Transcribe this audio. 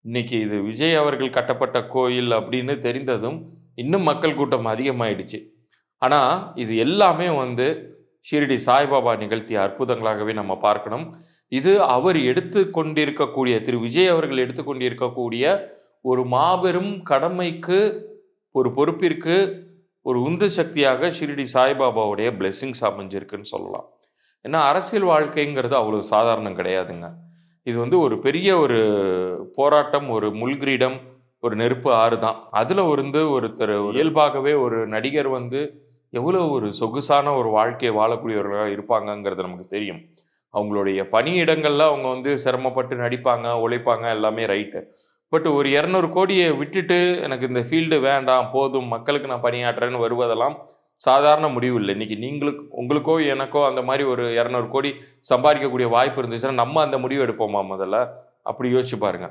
இன்னைக்கு இது விஜய் அவர்கள் கட்டப்பட்ட கோயில் அப்படின்னு தெரிந்ததும், இன்னும் மக்கள் கூட்டம் அதிகமாயிடுச்சு. ஆனா, இது எல்லாமே வந்து ஷிரடி சாய்பாபா நிகழ்த்திய அற்புதங்களாகவே நம்ம பார்க்கணும். இது அவர் எடுத்துக் கொண்டிருக்கக்கூடிய திரு விஜய் அவர்கள் எடுத்துக் கொண்டிருக்கக்கூடிய ஒரு மாபெரும் கடமைக்கு, ஒரு பொறுப்பிற்கு, ஒரு உந்து சக்தியாக ஷிரடி சாய்பாபாவுடைய பிளெஸ்ஸிங்ஸ் அமைஞ்சிருக்குன்னு சொல்லலாம். ஏன்னா, அரசியல் வாழ்க்கைங்கிறது அவ்வளவு சாதாரணம் கிடையாதுங்க. இது வந்து ஒரு பெரிய ஒரு போராட்டம், ஒரு முள்கிரீடம், ஒரு நெருப்பு ஆறு தான். அதுல வந்து ஒருத்தர் இயல்பாகவே ஒரு நடிகர் வந்து எவ்வளோ ஒரு சொகுசான ஒரு வாழ்க்கைய வாழக்கூடியவர்களா இருப்பாங்கங்கிறது நமக்கு தெரியும். அவங்களுடைய பணியிடங்கள்ல அவங்க வந்து சிரமப்பட்டு நடிப்பாங்க, உழைப்பாங்க எல்லாமே ரைட்டு. பட் ஒரு 200,00,00,000 விட்டுட்டு எனக்கு இந்த ஃபீல்டு வேண்டாம், போதும் மக்களுக்கு நான் பணியாற்றுறேன்னு வருவதெல்லாம் சாதாரண முடிவு இல்ல. இன்னைக்கு உங்களுக்கோ, எனக்கோ அந்த மாரி ஒரு 200,00,00,000 சம்பாரிக்கக்கூடிய வாய்ப்பு இருந்துச்சுன்னா, நம்ம அந்த முடிவு எடுப்போமா முதல்ல? அப்படி யோசிச்சு பாருங்க.